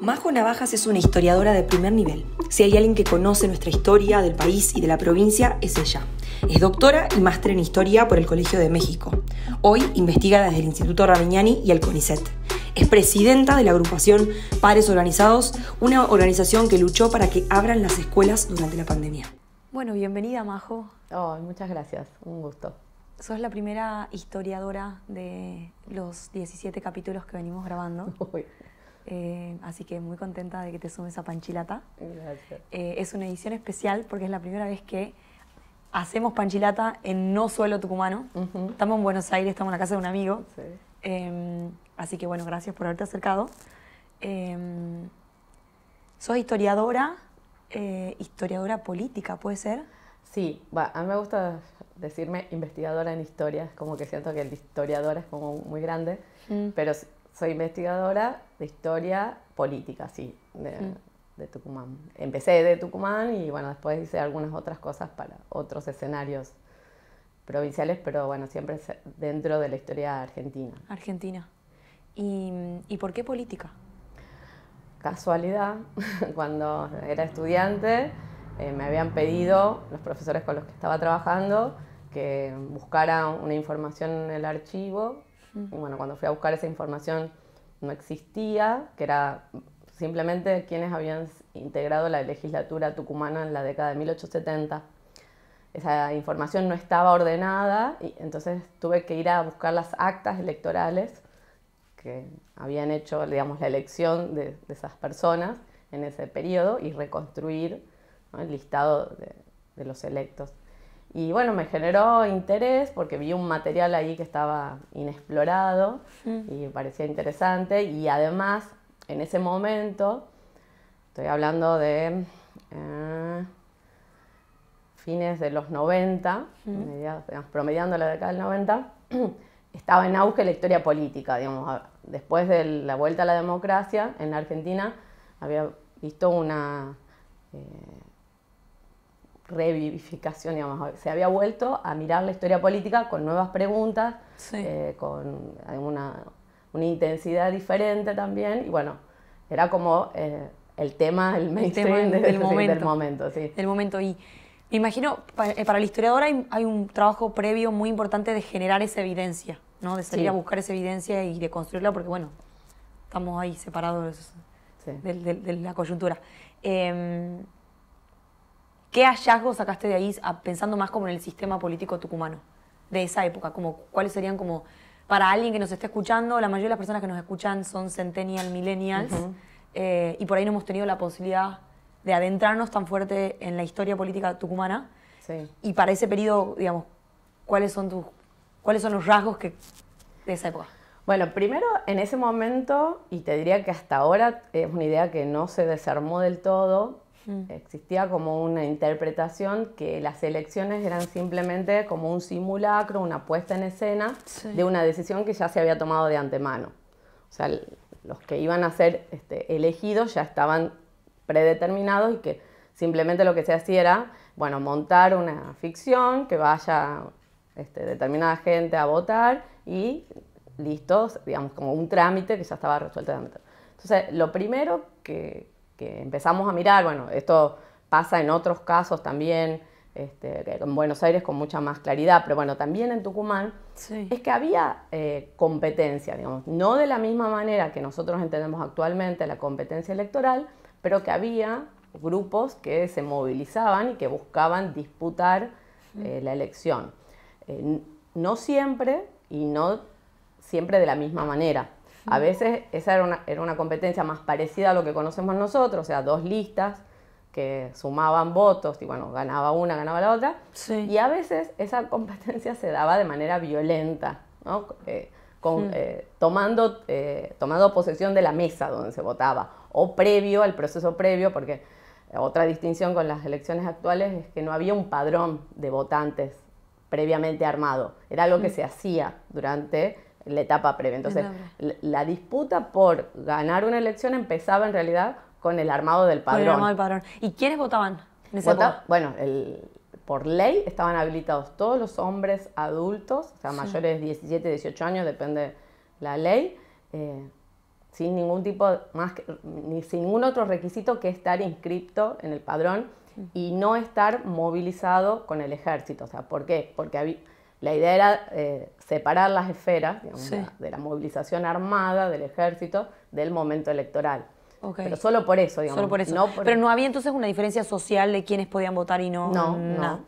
Majo Navajas es una historiadora de primer nivel. Si hay alguien que conoce nuestra historia del país y de la provincia, es ella. Es doctora y máster en Historia por el Colegio de México. Hoy investiga desde el Instituto Ravignani y el CONICET. Es presidenta de la agrupación Padres Organizados, una organización que luchó para que abran las escuelas durante la pandemia. Bueno, bienvenida, Majo. Oh, muchas gracias, un gusto. Sos la primera historiadora de los 17 capítulos que venimos grabando. Uy. Así que muy contenta de que te sumes a Panchilata. Gracias. Es una edición especial porque es la primera vez que hacemos Panchilata en no suelo tucumano. Estamos en Buenos Aires, estamos en la casa de un amigo. Sí. Así que bueno, gracias por haberte acercado. ¿Sos historiadora? Historiadora política, ¿puede ser? Sí, a mí me gusta decirme investigadora en historia, es como que siento que el historiador es como muy grande, pero soy investigadora de historia política, sí, de Tucumán. Empecé de Tucumán y bueno, después hice algunas otras cosas para otros escenarios provinciales, pero bueno, siempre dentro de la historia argentina. Argentina. ¿Y por qué política? Casualidad, cuando era estudiante me habían pedido los profesores con los que estaba trabajando que buscara una información en el archivo. Y bueno, cuando fui a buscar esa información no existía, que era simplemente quienes habían integrado la legislatura tucumana en la década de 1870. Esa información no estaba ordenada y entonces tuve que ir a buscar las actas electorales que habían hecho, digamos, la elección de esas personas en ese periodo y reconstruir, ¿no?, el listado de los electos. Y bueno, me generó interés porque vi un material ahí que estaba inexplorado y me parecía interesante. Y además, en ese momento, estoy hablando de fines de los 90, promediando la década del 90, estaba en auge la historia política, digamos. Después de la vuelta a la democracia en la Argentina, había visto una revivificación, digamos. Se había vuelto a mirar la historia política con nuevas preguntas, con una intensidad diferente también, y bueno, era como el tema, el mainstream del momento. Sí. Del momento. Y me imagino, para el historiador hay un trabajo previo muy importante de generar esa evidencia, ¿no? De salir a buscar esa evidencia y de construirla, porque bueno, estamos ahí separados de la coyuntura. ¿Qué hallazgos sacaste de ahí, pensando más como en el sistema político tucumano de esa época? ¿Cuáles serían como, para alguien que nos esté escuchando, la mayoría de las personas que nos escuchan son centennial, millennials, y por ahí no hemos tenido la posibilidad de adentrarnos tan fuerte en la historia política tucumana? Sí. Y para ese periodo, digamos, ¿cuáles son los rasgos de esa época? Bueno, primero, en ese momento, y te diría que hasta ahora es una idea que no se desarmó del todo, existía como una interpretación que las elecciones eran simplemente como un simulacro, una puesta en escena de una decisión que ya se había tomado de antemano. O sea, los que iban a ser elegidos ya estaban predeterminados y que simplemente lo que se hacía era, bueno, montar una ficción que vaya determinada gente a votar y listos, digamos, como un trámite que ya estaba resuelto de antemano. Entonces, lo primero que empezamos a mirar, bueno, esto pasa en otros casos también, en Buenos Aires con mucha más claridad, pero bueno, también en Tucumán, es que había competencia, digamos, no de la misma manera que nosotros entendemos actualmente la competencia electoral, pero que había grupos que se movilizaban y que buscaban disputar la elección. No siempre, y no siempre de la misma manera. A veces esa era una competencia más parecida a lo que conocemos nosotros, o sea, dos listas que sumaban votos y bueno, ganaba una, ganaba la otra. Y a veces esa competencia se daba de manera violenta, ¿no? Tomando posesión de la mesa donde se votaba, o previo al proceso previo, porque otra distinción con las elecciones actuales es que no había un padrón de votantes previamente armado, era algo que se hacía durante la etapa previa. Entonces, la disputa por ganar una elección empezaba en realidad con el armado del padrón. Con el armado del padrón. ¿Y quiénes votaban en esa época? Bueno, por ley estaban habilitados todos los hombres adultos, o sea, mayores de 17, 18 años, depende la ley, sin ningún tipo sin ningún otro requisito que estar inscrito en el padrón y no estar movilizado con el ejército. O sea, ¿por qué? Porque la idea era separar las esferas, digamos, de la movilización armada del ejército del momento electoral. Okay. Pero solo por eso, digamos. Solo por eso. Pero no había entonces una diferencia social de quiénes podían votar y no.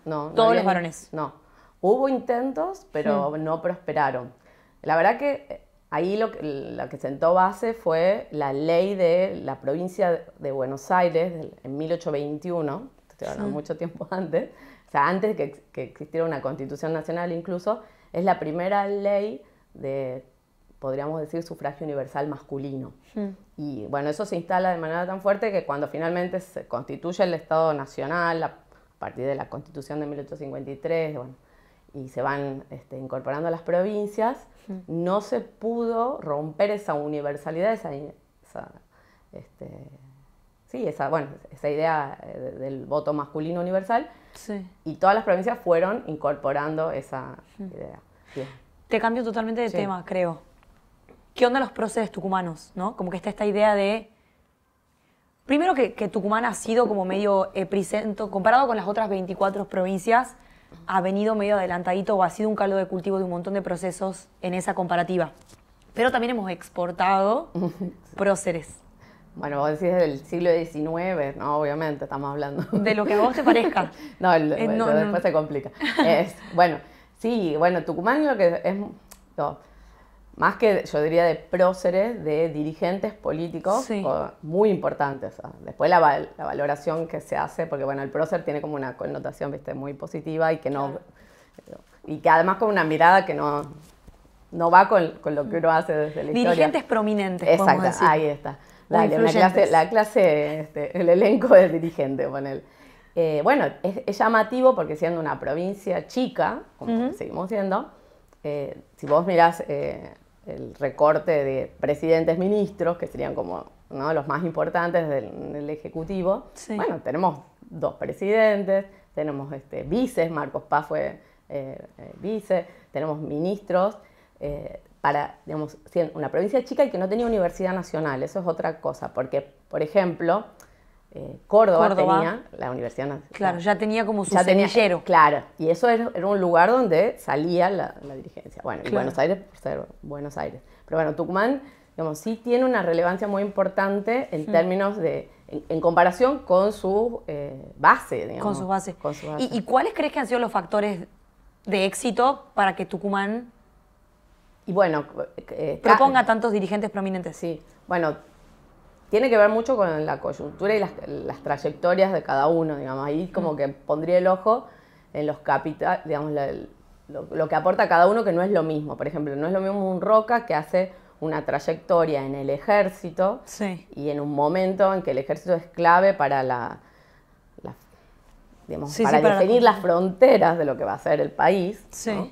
No. Todos los varones. No. Hubo intentos, pero no prosperaron. La verdad que ahí lo que sentó base fue la ley de la provincia de Buenos Aires en 1821, estoy hablando mucho tiempo antes, o sea, antes que existiera una constitución nacional incluso, es la primera ley de, podríamos decir, sufragio universal masculino. Y bueno, eso se instala de manera tan fuerte que cuando finalmente se constituye el Estado Nacional, a partir de la Constitución de 1853, bueno, y se van incorporando las provincias, no se pudo romper esa universalidad, esa idea del voto masculino universal, y todas las provincias fueron incorporando esa idea. Bien. Te cambio totalmente de tema, creo. ¿Qué onda los próceres tucumanos, no? Como que está esta idea de... Primero que Tucumán ha sido como medio epicentro, comparado con las otras 24 provincias, ha venido medio adelantadito o ha sido un caldo de cultivo de un montón de procesos en esa comparativa. Pero también hemos exportado próceres. Bueno, vos decís del siglo XIX, ¿no? Obviamente estamos hablando. De lo que a vos te parezca. Después se complica. Tucumán lo que es... más que, yo diría, de próceres, de dirigentes políticos muy importantes. O sea, después la valoración que se hace, porque bueno, el prócer tiene como una connotación, ¿viste?, muy positiva y que y que además con una mirada que no va con lo que uno hace desde la historia. Dirigentes prominentes, exacto, decir. Ahí está. Dale, la clase, el elenco de dirigente, ponele. Bueno, es llamativo porque siendo una provincia chica, como seguimos siendo, si vos mirás el recorte de presidentes ministros, que serían como, ¿no?, los más importantes del Ejecutivo, bueno, tenemos 2 presidentes, tenemos vices, Marcos Paz fue vice, tenemos ministros, para, digamos, una provincia chica y que no tenía universidad nacional, eso es otra cosa, porque, por ejemplo, Córdoba tenía la Universidad Nacional. Claro, ya tenía como su semillero. Claro, y eso era un lugar donde salía la dirigencia. Bueno, y Buenos Aires por ser Buenos Aires. Pero bueno, Tucumán, digamos, sí tiene una relevancia muy importante en términos de, en comparación con su base, digamos. Con su base. ¿Y cuáles crees que han sido los factores de éxito para que Tucumán proponga tantos dirigentes prominentes? Sí, bueno, tiene que ver mucho con la coyuntura y las trayectorias de cada uno, digamos. Ahí como que pondría el ojo en los capitales, digamos, lo que aporta cada uno, que no es lo mismo. Por ejemplo, no es lo mismo un Roca que hace una trayectoria en el ejército y en un momento en que el ejército es clave para definir las fronteras de lo que va a ser el país, ¿no?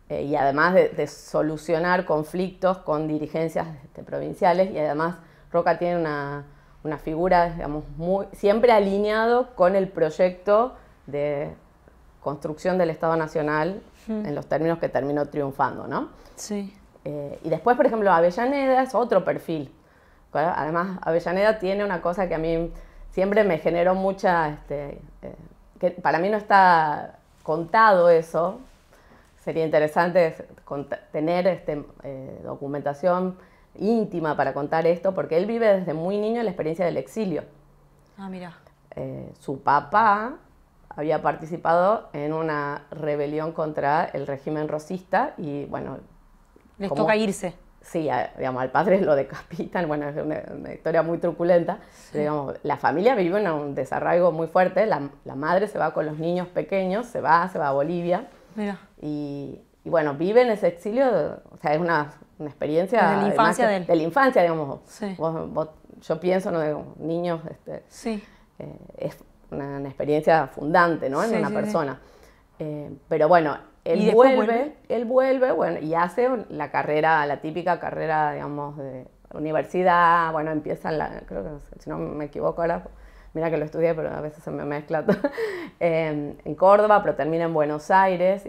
Y además de solucionar conflictos con dirigencias provinciales, y además Roca tiene una figura, digamos, siempre alineado con el proyecto de construcción del Estado Nacional en los términos que terminó triunfando, ¿no? Y después, por ejemplo, Avellaneda es otro perfil. Además, Avellaneda tiene una cosa que a mí siempre me generó mucha... que para mí no está contado eso. Sería interesante tener documentación íntima para contar esto, porque él vive desde muy niño la experiencia del exilio. Ah, mira. Su papá había participado en una rebelión contra el régimen rosista y, bueno... Les toca irse. Sí, digamos, al padre lo decapitan, bueno, es una historia muy truculenta. Pero, digamos, la familia vive en un desarraigo muy fuerte, la madre se va con los niños pequeños, se va a Bolivia. Mira. Y bueno, vive en ese exilio, o sea, es una experiencia... De la infancia de la infancia, digamos. Sí. Yo pienso, ¿no?, de niños, es una experiencia fundante, ¿no?, en una persona. Pero bueno, él vuelve, bueno, y hace la típica carrera, digamos, de universidad. Bueno, empieza creo que, si no me equivoco ahora, mira que lo estudié, pero a veces se me mezcla todo, en Córdoba, pero termina en Buenos Aires,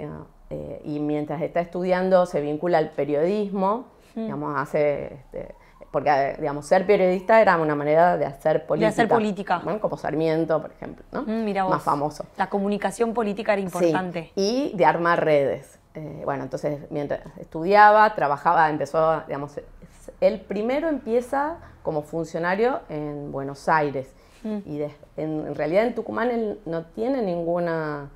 y mientras está estudiando se vincula al periodismo, digamos, porque, digamos, ser periodista era una manera de hacer política. De hacer política. Bueno, como Sarmiento, por ejemplo, ¿no? Mira vos. Más famoso. La comunicación política era importante. Sí, y de armar redes. Bueno, entonces, mientras estudiaba, trabajaba, empezó, digamos, él primero empieza como funcionario en Buenos Aires. Y en realidad en Tucumán él no tiene ninguna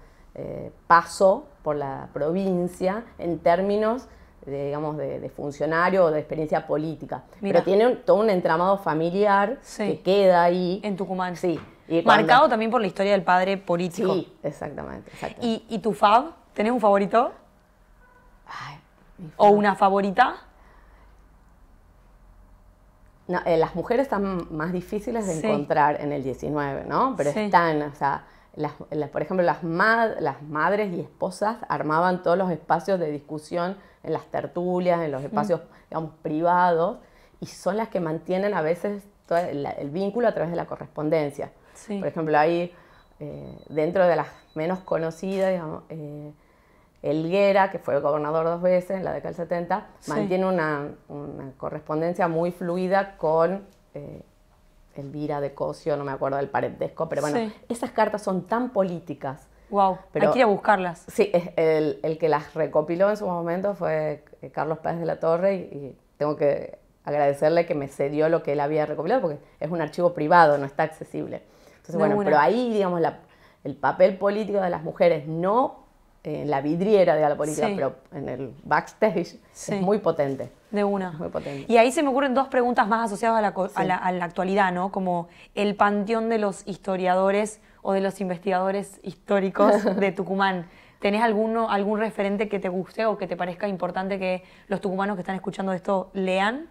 paso por la provincia en términos digamos, de funcionario o de experiencia política. Mira. Pero tiene todo un entramado familiar que queda ahí. En Tucumán. Sí. Y marcado también por la historia del padre político. Sí, exactamente. ¿Y tu fab? ¿Tenés un favorito? Ay, ¿O una favorita? No, las mujeres están más difíciles de encontrar en el 19, ¿no? Pero están, o sea, por ejemplo, las madres y esposas armaban todos los espacios de discusión en las tertulias, en los espacios, digamos, privados, y son las que mantienen a veces todo el vínculo a través de la correspondencia. Sí. Por ejemplo, hay, dentro de las menos conocidas, digamos, Helguera, que fue gobernador 2 veces en la década del 70, mantiene una correspondencia muy fluida con Elvira de Cosio, no me acuerdo del parentesco, pero bueno, esas cartas son tan políticas. Wow, hay que ir a buscarlas. Sí, el que las recopiló en su momento fue Carlos Páez de la Torre y tengo que agradecerle que me cedió lo que él había recopilado porque es un archivo privado, no está accesible. Entonces, bueno, pero ahí, digamos, el papel político de las mujeres, no en la vidriera de la política, pero en el backstage, es muy potente. De una. Es muy potente. Y ahí se me ocurren 2 preguntas más asociadas a la actualidad, ¿no? Como el panteón de los historiadores o de los investigadores históricos de Tucumán. ¿Tenés algún referente que te guste o que te parezca importante que los tucumanos que están escuchando esto lean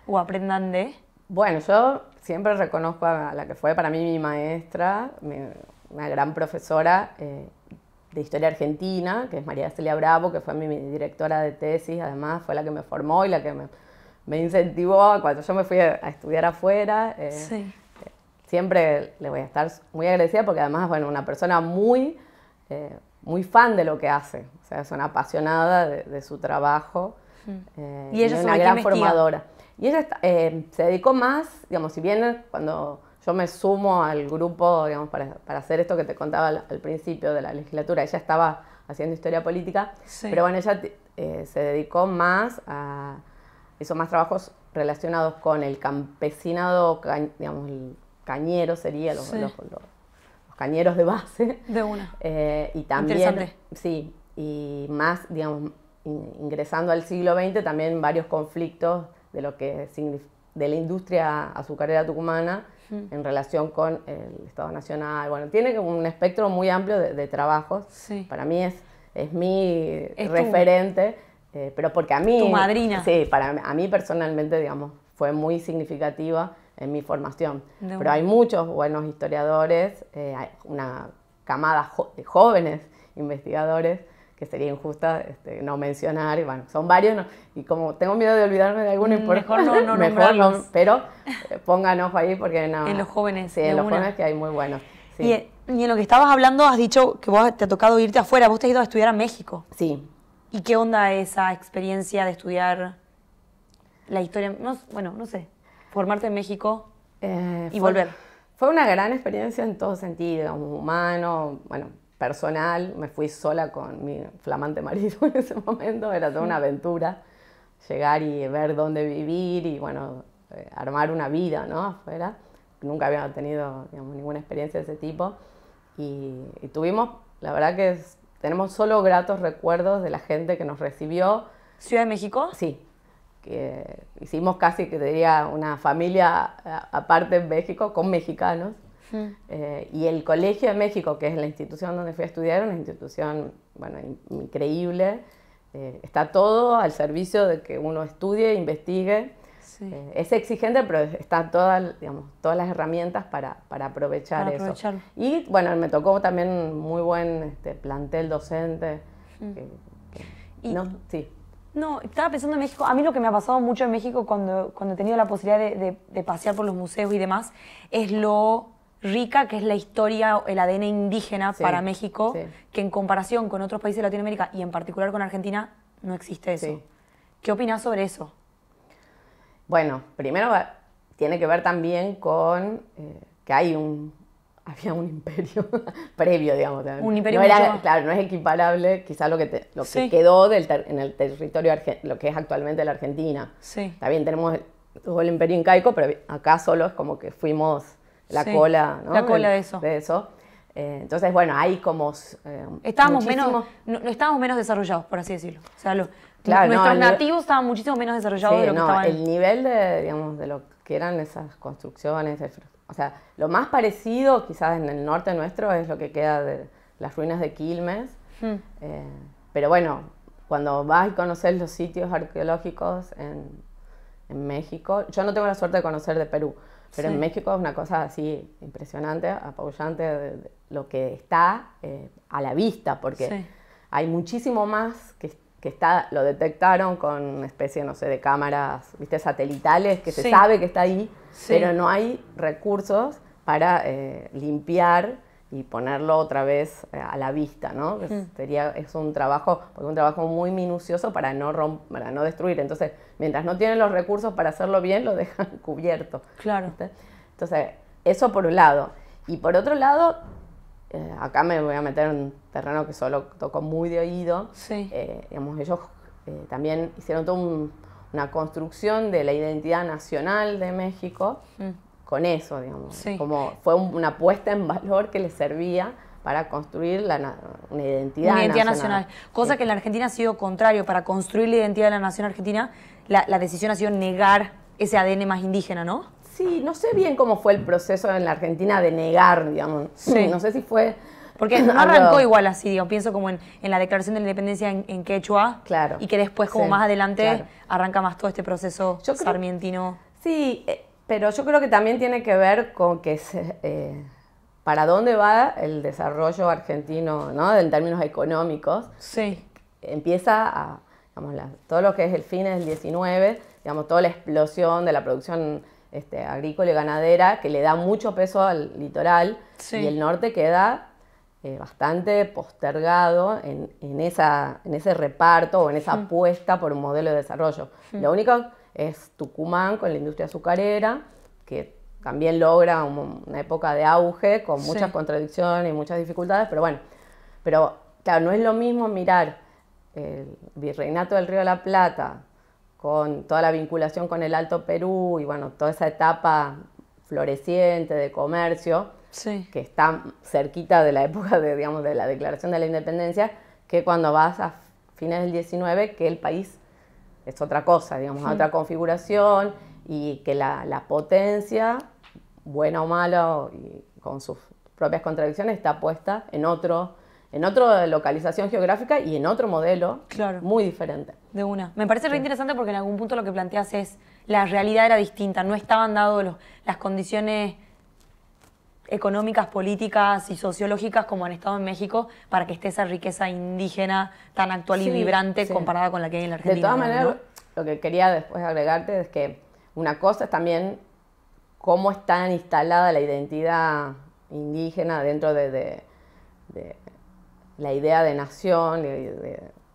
o aprendan de? Bueno, yo siempre reconozco a la que fue para mí mi maestra, una gran profesora de Historia Argentina, que es María Celia Bravo, que fue mi directora de tesis, además fue la que me formó y la que me incentivó cuando yo me fui a estudiar afuera. Siempre le voy a estar muy agradecida porque además, bueno, una persona muy fan de lo que hace, o sea, es una apasionada de su trabajo y ella es una gran formadora. Y ella se dedicó más, digamos, si bien cuando yo me sumo al grupo, digamos, para hacer esto que te contaba al principio de la legislatura, ella estaba haciendo historia política, pero bueno, ella se dedicó más hizo más trabajos relacionados con el campesinado, digamos, el cañero sería, los cañeros de base. De una. Y también, sí, y más, digamos, ingresando al siglo XX, también varios conflictos de lo que de la industria azucarera tucumana en relación con el Estado Nacional. Bueno, tiene un espectro muy amplio de trabajos. Sí. Para mí es mi referente, pero porque a mí... Tu madrina. Sí, a mí personalmente, digamos, fue muy significativa en mi formación. Pero hay muchos buenos historiadores, hay una camada de jóvenes investigadores que sería injusta no mencionar, y bueno, son varios, y como tengo miedo de olvidarme de alguno, mejor no, pero pongan ojo ahí porque no. En los jóvenes. Sí, en los jóvenes que hay muy buenos. Sí. Y en lo que estabas hablando has dicho que vos te ha tocado irte afuera, vos te has ido a estudiar a México. Sí. ¿Y qué onda esa experiencia de estudiar la historia? No sé, formarte en México y volver. Fue una gran experiencia en todo sentido, humano, bueno, personal. Me fui sola con mi flamante marido en ese momento, era toda una aventura llegar y ver dónde vivir y bueno, armar una vida, ¿no? Afuera. Nunca había tenido, digamos, ninguna experiencia de ese tipo y tuvimos, la verdad que tenemos solo gratos recuerdos de la gente que nos recibió. ¿Ciudad de México? Sí, que hicimos casi, que te diría, una familia aparte en México con mexicanos. Y el Colegio de México, que es la institución donde fui a estudiar, una institución, bueno, increíble. Está todo al servicio de que uno estudie, investigue. Sí. Es exigente, pero están todas las herramientas para aprovechar eso. Y bueno, me tocó también muy buen plantel docente. No, estaba pensando en México. A mí lo que me ha pasado mucho en México cuando he tenido la posibilidad de pasear por los museos y demás es lo rica que es la historia, el ADN indígena para México, que en comparación con otros países de Latinoamérica y en particular con Argentina, no existe eso. Sí. ¿Qué opinás sobre eso? Bueno, primero tiene que ver también con que había un imperio previo, digamos. Un imperio no era, mucho más. claro, no es equiparable quizás lo que Sí. quedó en el territorio, lo que es actualmente la Argentina. Sí. También tenemos todo el imperio incaico, pero acá solo es como que fuimos la Sí, cola, ¿no? la cola de eso. Entonces, bueno, hay como Estábamos muchísimo... no estábamos menos desarrollados, por así decirlo. O sea, Claro, nuestros no, nativos estaban muchísimo menos desarrollados de lo que estaban. El nivel digamos, de lo que eran esas construcciones, o sea, lo más parecido quizás en el norte nuestro es lo que queda de las ruinas de Quilmes. Pero bueno, cuando vas y conoces los sitios arqueológicos en México, yo no tengo la suerte de conocer de Perú, pero en México es una cosa así impresionante, apabullante, de lo que está a la vista, porque hay muchísimo más que lo detectaron con una especie, no sé, de cámaras, ¿viste? Satelitales, que se sabe que está ahí, pero no hay recursos para limpiar y ponerlo otra vez a la vista, ¿no? Es un trabajo muy minucioso para no destruir. Entonces, mientras no tienen los recursos para hacerlo bien, lo dejan cubierto. Claro. ¿Viste? Entonces, eso por un lado. Y por otro lado, acá me voy a meter en un terreno que solo toco muy de oído. Digamos, ellos también hicieron toda una construcción de la identidad nacional de México con eso, digamos. Como fue una puesta en valor que les servía para construir una identidad nacional. Cosa que en la Argentina ha sido contrario. Para construir la identidad de la nación argentina, la decisión ha sido negar ese ADN más indígena, ¿no? Sí, no sé bien cómo fue el proceso en la Argentina de negar, digamos. No sé si fue... Porque no arrancó igual así, digo, pienso como en la declaración de la independencia en quechua, claro, y que después como más adelante arranca más todo este proceso sarmientino. Sí, pero yo creo que también tiene que ver con que para dónde va el desarrollo argentino, ¿no? En términos económicos. Empieza digamos, todo lo que es el fin del 19, digamos, toda la explosión de la producción agrícola y ganadera, que le da mucho peso al litoral, y el norte queda bastante postergado en ese reparto o en esa apuesta por un modelo de desarrollo. Lo único es Tucumán con la industria azucarera, que también logra una época de auge con muchas contradicciones y muchas dificultades, pero bueno, claro, no es lo mismo mirar el virreinato del Río de la Plata con toda la vinculación con el Alto Perú y bueno, toda esa etapa floreciente de comercio, que está cerquita de la época digamos, de la declaración de la independencia, que cuando vas a fines del 19, que el país es otra cosa, digamos, otra configuración, y que la potencia, buena o mala, y con sus propias contradicciones, está puesta en otra localización geográfica y en otro modelo muy diferente. De una. Me parece re interesante porque en algún punto lo que planteas es la realidad era distinta, no estaban dadas las condiciones económicas, políticas y sociológicas como han estado en México para que esté esa riqueza indígena tan actual y vibrante comparada con la que hay en la Argentina. De todas maneras, lo que quería después agregarte es que una cosa es también cómo está instalada la identidad indígena dentro de la idea de nación,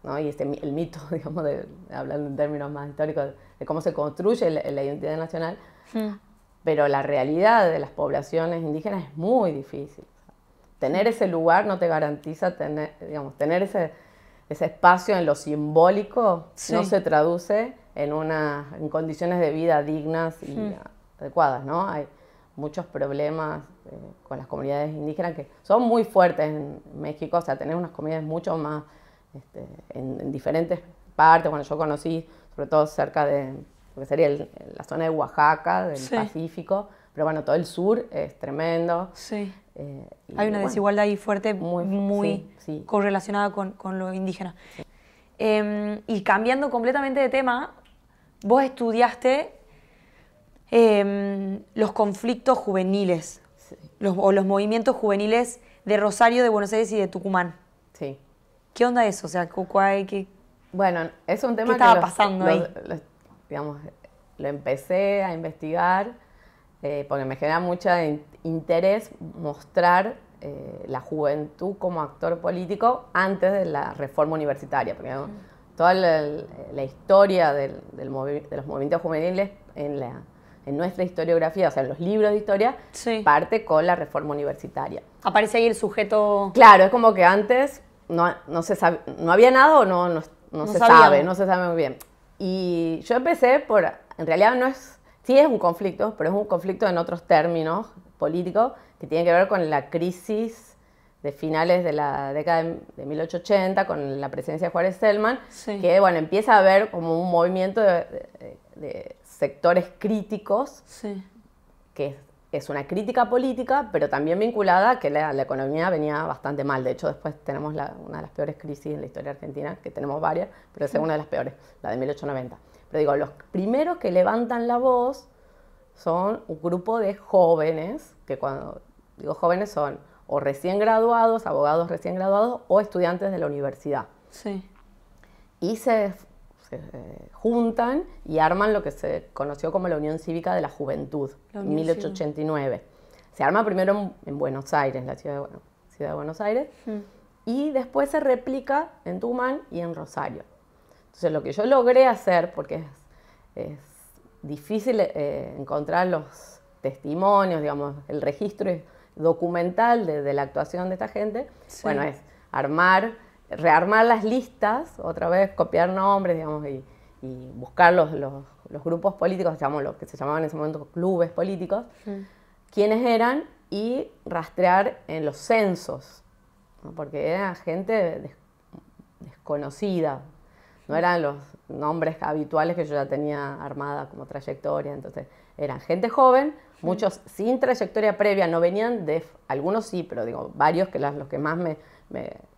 ¿no? Y el mito, digamos, hablando en términos más históricos, de cómo se construye la identidad nacional. Pero la realidad de las poblaciones indígenas es muy difícil. Tener ese lugar no te garantiza tener ese espacio en lo simbólico, no se traduce en condiciones de vida dignas y adecuadas, ¿no? Hay muchos problemas con las comunidades indígenas que son muy fuertes en México, o sea, tenés unas comunidades mucho más en diferentes partes. Bueno, yo conocí sobre todo cerca de lo que sería la zona de Oaxaca, del Pacífico, pero bueno, todo el sur es tremendo. Hay una desigualdad ahí fuerte, muy correlacionada con lo indígena. Y cambiando completamente de tema, vos estudiaste los conflictos juveniles, o los movimientos juveniles de Rosario, de Buenos Aires y de Tucumán. ¿Qué onda eso? O sea, bueno, es un tema ¿qué estaba pasando ahí? Digamos, lo empecé a investigar porque me genera mucho interés mostrar la juventud como actor político antes de la reforma universitaria, porque toda la historia de los movimientos juveniles en nuestra historiografía, o sea, en los libros de historia, sí, parte con la reforma universitaria. Aparece ahí el sujeto... Claro, es como que antes no había nada o no se sabe muy bien. Y yo empecé en realidad sí es un conflicto, pero es un conflicto en otros términos políticos que tiene que ver con la crisis de finales de la década de 1880, con la presidencia de Juárez Celman, sí, que bueno, empieza a haber como un movimiento de sectores críticos, sí, que es una crítica política, pero también vinculada a que la economía venía bastante mal. De hecho, después tenemos una de las peores crisis en la historia argentina, que tenemos varias, pero esa es una de las peores, la de 1890. Pero digo, los primeros que levantan la voz son un grupo de jóvenes, que cuando digo jóvenes son o recién graduados, abogados recién graduados, o estudiantes de la universidad. sí. Y se juntan y arman lo que se conoció como la Unión Cívica de la Juventud, en 1889. Se arma primero en Buenos Aires, la ciudad de Buenos Aires, y después se replica en Tucumán y en Rosario. Entonces lo que yo logré hacer, porque es difícil encontrar los testimonios, digamos, el registro documental de la actuación de esta gente, sí, bueno, es rearmar las listas, otra vez copiar nombres, digamos, y buscar los grupos políticos, digamos, lo que se llamaban en ese momento clubes políticos, quiénes eran, y rastrear en los censos, ¿no? Porque era gente desconocida, no eran los nombres habituales que yo ya tenía armada como trayectoria, entonces eran gente joven, muchos sin trayectoria previa, no venían algunos sí, pero digo, varios que los que más me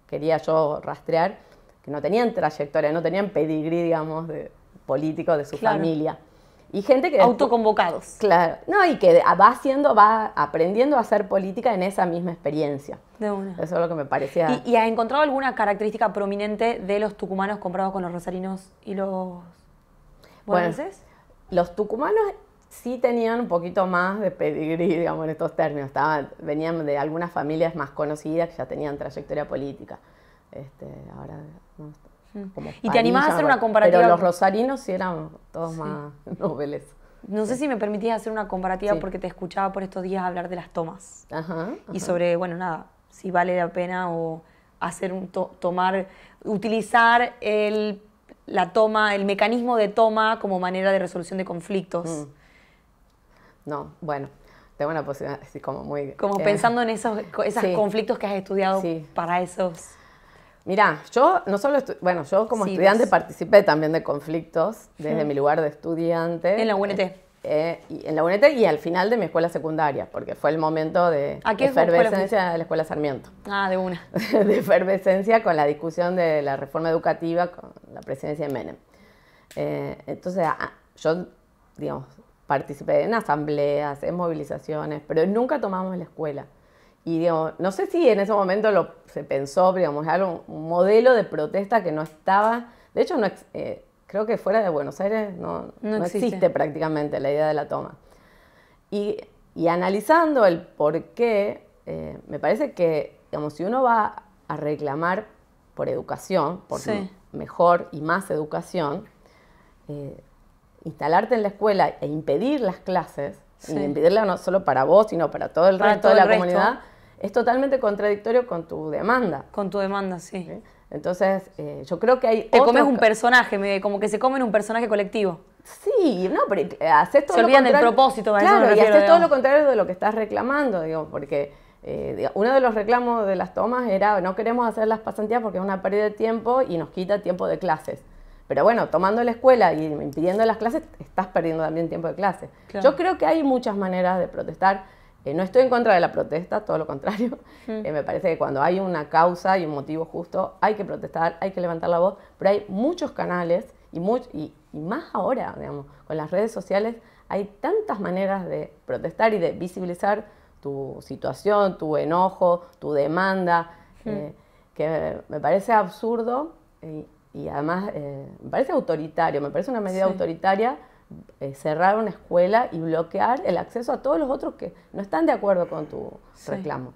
quería yo rastrear, que no tenían trayectoria, no tenían pedigrí, digamos, de político de su familia. Y gente que... Autoconvocados. Claro. No, y que va aprendiendo a hacer política en esa misma experiencia. De una. Eso es lo que me parecía... ¿Y has encontrado alguna característica prominente de los tucumanos comparados con los rosarinos y los bonaerenses? Bueno, los tucumanos sí tenían un poquito más de pedigrí, digamos, en estos términos. Venían de algunas familias más conocidas que ya tenían trayectoria política. Ahora... No, ¿Y te animás a hacer una comparativa? Pero los rosarinos sí eran todos más nobles. No sé si me permitís hacer una comparativa, porque te escuchaba por estos días hablar de las tomas. Y sobre, bueno, nada, si vale la pena o hacer utilizar la toma, el mecanismo de toma como manera de resolución de conflictos. No, bueno, tengo una posibilidad así como muy... Como pensando en esos conflictos que has estudiado para esos... Mirá, yo no solo yo como estudiante participé también de conflictos desde mi lugar de estudiante. ¿En la UNT? En la UNT y al final de mi escuela secundaria, porque fue el momento de efervescencia de la Escuela Sarmiento. De una. De efervescencia con la discusión de la reforma educativa con la presidencia de Menem. Entonces, yo, digamos, participé en asambleas, en movilizaciones, pero nunca tomamos la escuela. Y digamos, no sé si en ese momento se pensó, digamos, algo, un modelo de protesta que no estaba, de hecho creo que fuera de Buenos Aires no existe prácticamente la idea de la toma. Y analizando el por qué, me parece que, digamos, si uno va a reclamar por educación, por mejor y más educación, instalarte en la escuela e impedir las clases, y impedirla no solo para vos, sino para todo el resto de la comunidad, es totalmente contradictorio con tu demanda. Con tu demanda, sí. Entonces, yo creo que hay... Te comes un personaje, como que se comen un personaje colectivo. Sí, no, pero haces todo se olvidan del propósito. Claro, y haces todo lo contrario de lo que estás reclamando, digo, porque uno de los reclamos de las tomas era no queremos hacer las pasantías porque es una pérdida de tiempo y nos quita tiempo de clases. Pero bueno, tomando la escuela y impidiendo las clases, estás perdiendo también tiempo de clase. Claro. Yo creo que hay muchas maneras de protestar. No estoy en contra de la protesta, todo lo contrario. Me parece que cuando hay una causa y un motivo justo, hay que protestar, hay que levantar la voz. Pero hay muchos canales y más ahora, digamos, con las redes sociales, hay tantas maneras de protestar y de visibilizar tu situación, tu enojo, tu demanda, que me parece absurdo y además me parece autoritario, me parece una medida autoritaria cerrar una escuela y bloquear el acceso a todos los otros que no están de acuerdo con tu reclamo.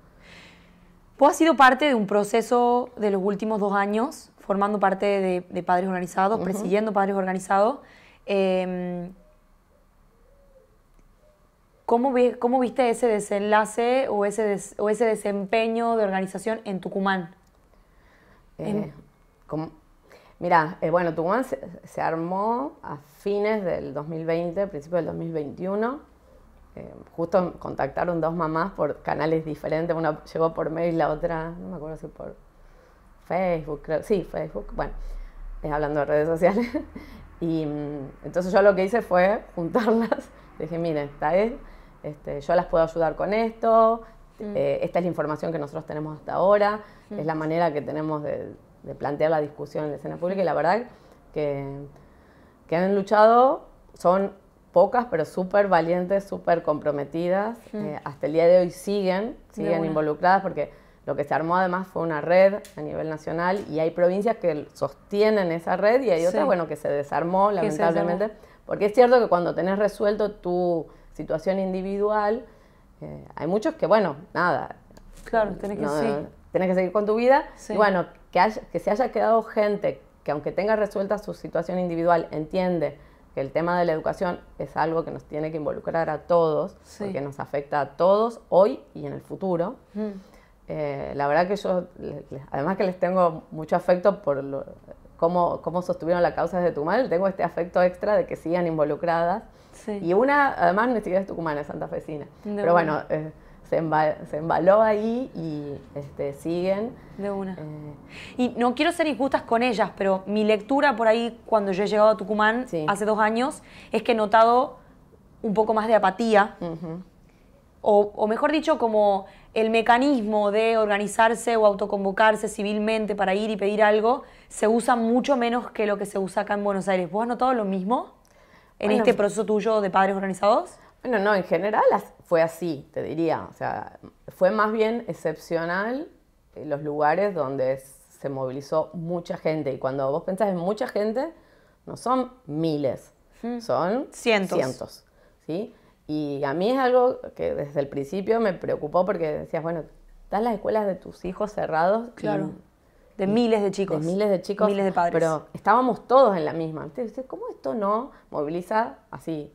Vos has sido parte de un proceso de los últimos 2 años formando parte de Padres Organizados, presidiendo Padres Organizados. ¿Cómo viste ese desenlace o ese desempeño de organización en Tucumán? Mira, bueno, Tucumán se armó a fines del 2020, principios del 2021. Justo contactaron 2 mamás por canales diferentes. Una llegó por mail, la otra, no me acuerdo si por Facebook, creo. Sí, Facebook, bueno, hablando de redes sociales. Y entonces yo lo que hice fue juntarlas. Dije, miren, yo las puedo ayudar con esto. Esta es la información que nosotros tenemos hasta ahora. Es la manera que tenemos de plantear la discusión en la escena pública. Y la verdad que han luchado, son pocas, pero súper valientes, súper comprometidas. Hasta el día de hoy siguen involucradas, porque lo que se armó además fue una red a nivel nacional, y hay provincias que sostienen esa red y hay otras, bueno, que se desarmó, lamentablemente. Porque es cierto que cuando tenés resuelto tu situación individual, hay muchos que, bueno, nada. Claro, tenés que seguir con tu vida. Y bueno, que se haya quedado gente que, aunque tenga resuelta su situación individual, entiende que el tema de la educación es algo que nos tiene que involucrar a todos, porque nos afecta a todos hoy y en el futuro. La verdad que yo, además que les tengo mucho afecto por cómo sostuvieron la causa desde Tucumán, tengo este afecto extra de que sigan involucradas. Y una, además, ni siquiera es tucumana, es santafesina. Pero bueno, se embaló ahí y siguen. De una. Y no quiero ser injustas con ellas, pero mi lectura por ahí, cuando yo he llegado a Tucumán hace 2 años, es que he notado un poco más de apatía. O mejor dicho, como el mecanismo de organizarse o autoconvocarse civilmente para ir y pedir algo se usa mucho menos que lo que se usa acá en Buenos Aires. ¿Vos has notado lo mismo en este proceso tuyo de Padres Organizados? Bueno, no, en general fue así, te diría. O sea, fue más bien excepcional los lugares donde se movilizó mucha gente. Y cuando vos pensás en mucha gente, no son miles, son cientos, ¿sí? Y a mí es algo que desde el principio me preocupó, porque decías, bueno, están las escuelas de tus hijos cerrados. Claro. De miles de chicos. De miles de chicos. Miles de padres. Pero estábamos todos en la misma. Entonces, ¿cómo esto no moviliza así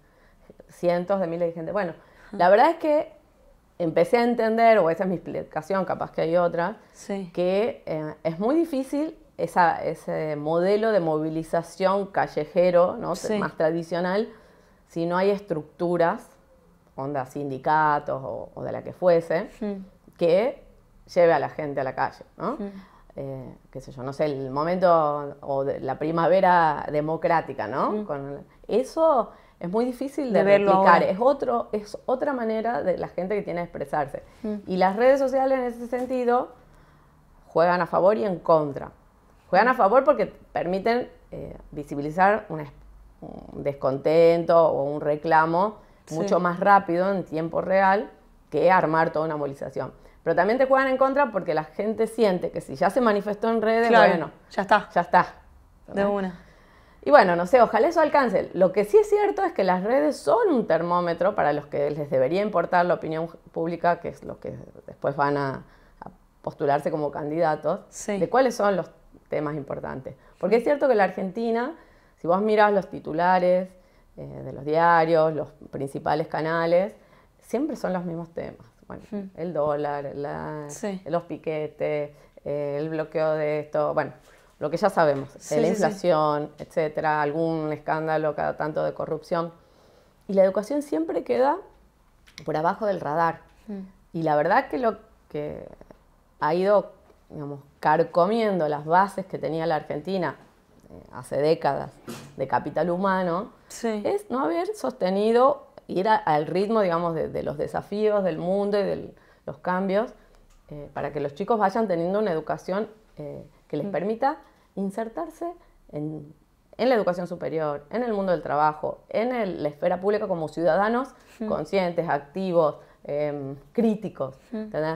cientos de miles de gente? Bueno, la verdad es que empecé a entender, o esa es mi explicación, capaz que hay otra, que es muy difícil ese modelo de movilización callejero, ¿no? Más tradicional, si no hay estructuras, onda sindicatos o de la que fuese, que lleve a la gente a la calle, ¿no? Qué sé yo, no sé, el momento o de la primavera democrática, ¿no? Eso es muy difícil de replicar, es otra manera de la gente que tiene de expresarse. Y las redes sociales en ese sentido juegan a favor y en contra. Juegan a favor porque permiten visibilizar un descontento o un reclamo mucho más rápido, en tiempo real, que armar toda una movilización. Pero también te juegan en contra porque la gente siente que si ya se manifestó en redes, bueno, ya está. Ya está. De una. Y bueno, no sé, ojalá eso alcance. Lo que sí es cierto es que las redes son un termómetro para los que les debería importar la opinión pública, que es los que después van a postularse como candidatos, de cuáles son los temas importantes. Porque es cierto que la Argentina, si vos mirás los titulares de los diarios, los principales canales, siempre son los mismos temas. Bueno, el dólar, los piquetes, el bloqueo de esto, bueno, lo que ya sabemos, la inflación, etcétera, algún escándalo cada tanto de corrupción. Y la educación siempre queda por abajo del radar. Y la verdad que lo que ha ido, digamos, carcomiendo las bases que tenía la Argentina hace décadas de capital humano, es no haber sostenido, ir al ritmo, digamos, de los desafíos del mundo y de los cambios, para que los chicos vayan teniendo una educación que les permita insertarse en la educación superior, en el mundo del trabajo, en la esfera pública como ciudadanos conscientes, activos, críticos.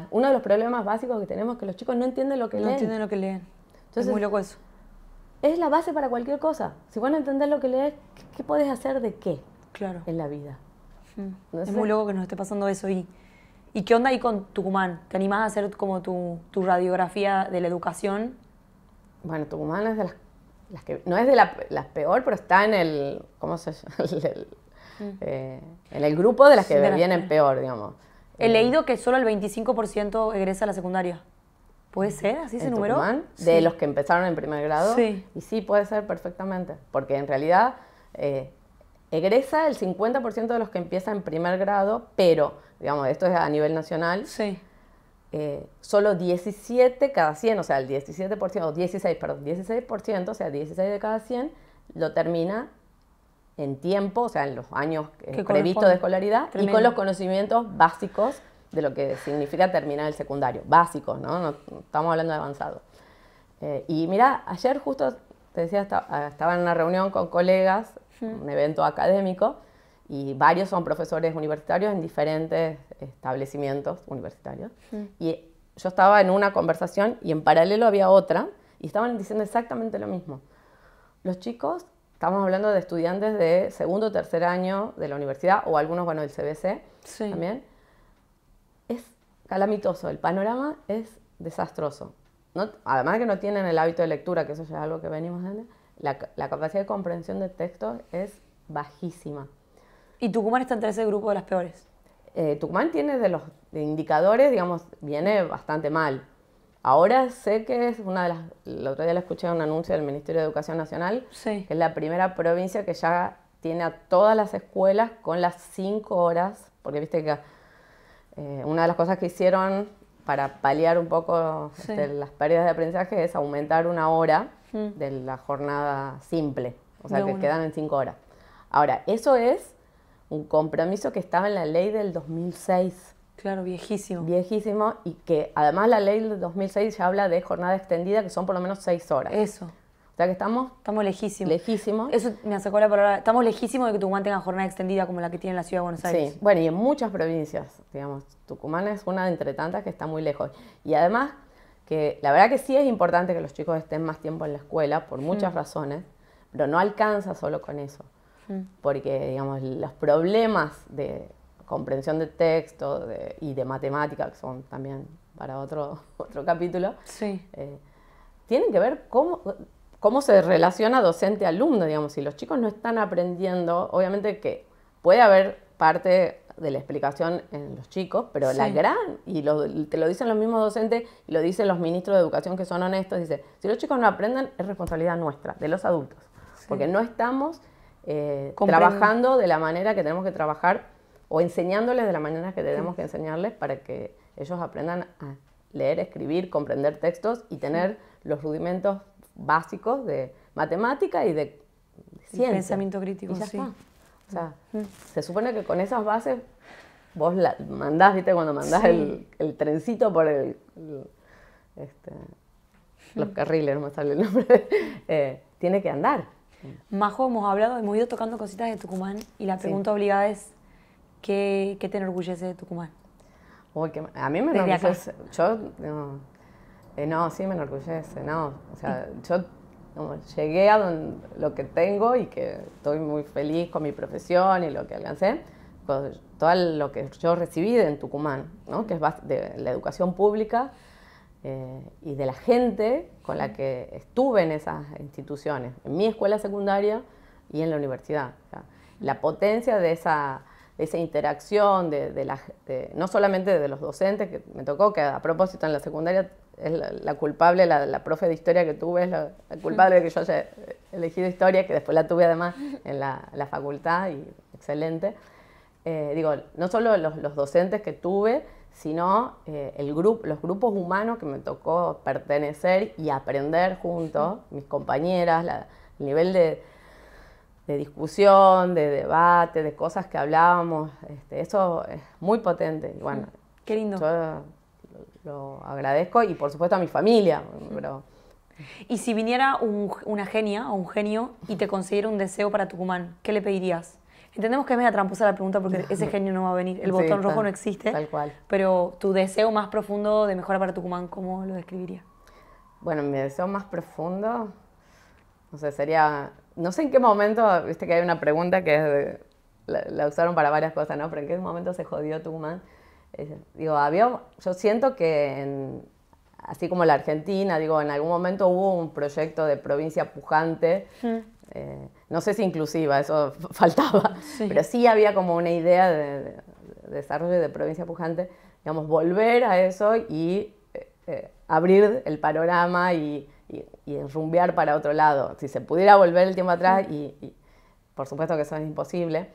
Uno de los problemas básicos que tenemos es que los chicos no entienden lo que leen. No entienden lo que leen. Entonces, es muy loco eso. Es la base para cualquier cosa. Si vos no entendés lo que lees, ¿qué podés hacer de qué en la vida? Es muy loco que nos esté pasando eso. ¿Y qué onda ahí con Tucumán? ¿Te animás a hacer como tu radiografía de la educación? Bueno, Tucumán es de las que, no es de las peor, pero está en el, ¿cómo se llama? En el grupo de las que vienen peor, digamos. He leído que solo el 25% egresa a la secundaria. ¿Puede ser? ¿Así se numeró? Tucumán, de los que empezaron en primer grado. Sí. Y sí, puede ser perfectamente. Porque en realidad egresa el 50% de los que empiezan en primer grado, pero, digamos, esto es a nivel nacional. Sí. Solo 17 cada 100, o sea, el 17%, 16%, o sea, 16 de cada 100 lo termina en tiempo, o sea, en los años previstos de escolaridad. Tremendo. Y con los conocimientos básicos de lo que significa terminar el secundario. Básicos, ¿no? No estamos hablando de avanzado. Y mira, ayer justo, te decía, estaba en una reunión con colegas, un evento académico, y varios son profesores universitarios en diferentes establecimientos universitarios. Y yo estaba en una conversación y en paralelo había otra, y estaban diciendo exactamente lo mismo. Los chicos, estamos hablando de estudiantes de segundo o tercer año de la universidad, o algunos, bueno, del CBC también, es calamitoso, el panorama es desastroso. No, además de que no tienen el hábito de lectura, que eso ya es algo que venimos viendo, la capacidad de comprensión de texto es bajísima. ¿Y Tucumán está entre ese grupo de las peores? Tucumán tiene de los indicadores, digamos, viene bastante mal. Ahora sé que es una de las... El otro día le escuché un anuncio del Ministerio de Educación Nacional, que es la primera provincia que ya tiene a todas las escuelas con las 5 horas, porque viste que una de las cosas que hicieron para paliar un poco las pérdidas de aprendizaje es aumentar 1 hora de la jornada simple, o sea, que quedan en 5 horas. Ahora, eso es un compromiso que estaba en la ley del 2006. Claro, viejísimo. Viejísimo, y que además la ley del 2006 ya habla de jornada extendida, que son por lo menos 6 horas. Eso. O sea que estamos lejísimos. Lejísimos. Eso me sacó la palabra. Estamos lejísimos de que Tucumán tenga jornada extendida como la que tiene la Ciudad de Buenos Aires. Sí, bueno, y en muchas provincias, digamos. Tucumán es una de entre tantas que está muy lejos. Y además, que la verdad que sí es importante que los chicos estén más tiempo en la escuela, por muchas razones, pero no alcanza solo con eso. Porque, digamos, los problemas de comprensión de texto y de matemática, que son también para otro capítulo, tienen que ver cómo se relaciona docente-alumno, digamos. Si los chicos no están aprendiendo, obviamente que puede haber parte de la explicación en los chicos, pero la gran, y te lo dicen los mismos docentes y lo dicen los ministros de educación que son honestos, dice, si los chicos no aprenden es responsabilidad nuestra, de los adultos, porque no estamos trabajando de la manera que tenemos que trabajar o enseñándoles de la manera que tenemos que enseñarles para que ellos aprendan a leer, escribir, comprender textos y tener los rudimentos básicos de matemática y de ciencia. Pensamiento crítico, y ya está. O sea, se supone que con esas bases vos mandás, ¿viste? Cuando mandás el trencito por los carriles, no me sale el nombre, tiene que andar. Majo, hemos ido tocando cositas de Tucumán y la pregunta obligada es, ¿qué te enorgullece de Tucumán? Uy, a mí me enorgullece. Sí me enorgullece, no. O sea, yo llegué a lo que tengo y que estoy muy feliz con mi profesión y lo que alcancé, con todo lo que yo recibí en Tucumán, ¿no? Que es de la educación pública y de la gente con la que estuve en esas instituciones, en mi escuela secundaria y en la universidad. O sea, la potencia de esa interacción, no solamente de los docentes, que me tocó, que a propósito en la secundaria es la culpable, la profe de historia que tuve, es la culpable de que yo haya elegido historia, que después la tuve además en la facultad, y excelente. Digo, no solo los docentes que tuve, sino los grupos humanos que me tocó pertenecer y aprender juntos, mis compañeras, el nivel de discusión, de debate, de cosas que hablábamos, eso es muy potente. Y bueno, qué lindo. Yo lo agradezco, y por supuesto a mi familia. Pero... Y si viniera una genia o un genio y te concediera un deseo para Tucumán, ¿qué le pedirías? Entendemos que es media tramposa la pregunta porque ese genio no va a venir, el botón rojo no existe. Tal cual. Pero tu deseo más profundo de mejora para Tucumán, ¿cómo lo describirías? Bueno, mi deseo más profundo, no sé, sería... No sé en qué momento, viste que hay una pregunta que la usaron para varias cosas, ¿no? Pero ¿en qué momento se jodió Tucumán? Digo, yo siento que así como la Argentina, digo, en algún momento hubo un proyecto de provincia pujante, no sé si inclusiva, eso faltaba, pero sí había como una idea de desarrollo de provincia pujante, digamos, volver a eso y abrir el panorama y rumbear para otro lado. Si se pudiera volver el tiempo atrás, y por supuesto que eso es imposible,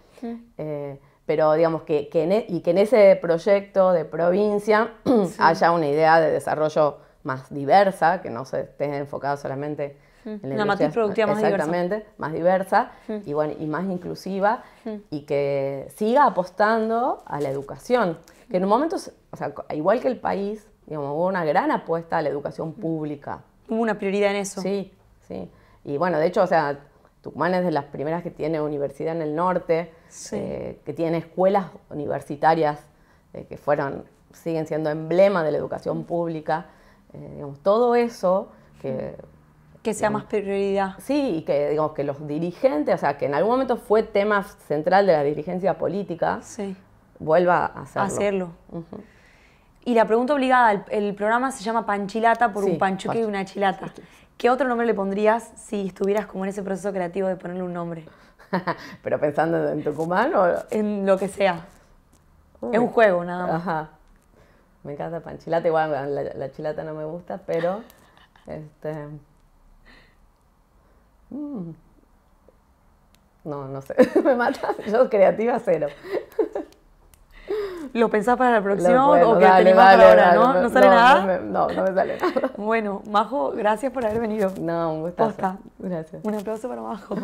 pero digamos que en ese proyecto de provincia haya una idea de desarrollo más diversa, que no se esté enfocado solamente en una matriz productiva más diversa. Exactamente, más diversa y, bueno, y más inclusiva, y que siga apostando a la educación. Que en un momento, o sea, igual que el país, digamos, hubo una gran apuesta a la educación pública. Hubo una prioridad en eso. Sí, sí. Y bueno, de hecho, o sea, Tucumán es de las primeras que tiene universidad en el norte, que tiene escuelas universitarias que siguen siendo emblema de la educación pública. Digamos, todo eso que sea más prioridad. Sí, y que, digamos, que los dirigentes, o sea, que en algún momento fue tema central de la dirigencia política, vuelva a hacerlo. Y la pregunta obligada, el programa se llama Panchilata por un panchoque y una chilata. ¿Qué otro nombre le pondrías si estuvieras como en ese proceso creativo de ponerle un nombre? ¿Pero pensando en Tucumán o...? En lo que sea. Es un juego, nada más. Ajá. Me encanta Panchilata, igual la chilata no me gusta, pero... No sé, me mata. Yo creativa cero. ¿Lo pensás para la próxima o que te animás para ahora, no? ¿No sale nada? No me sale nada. Bueno, Majo, gracias por haber venido. No, un gustazo. Posta. Gracias. Un aplauso para Majo.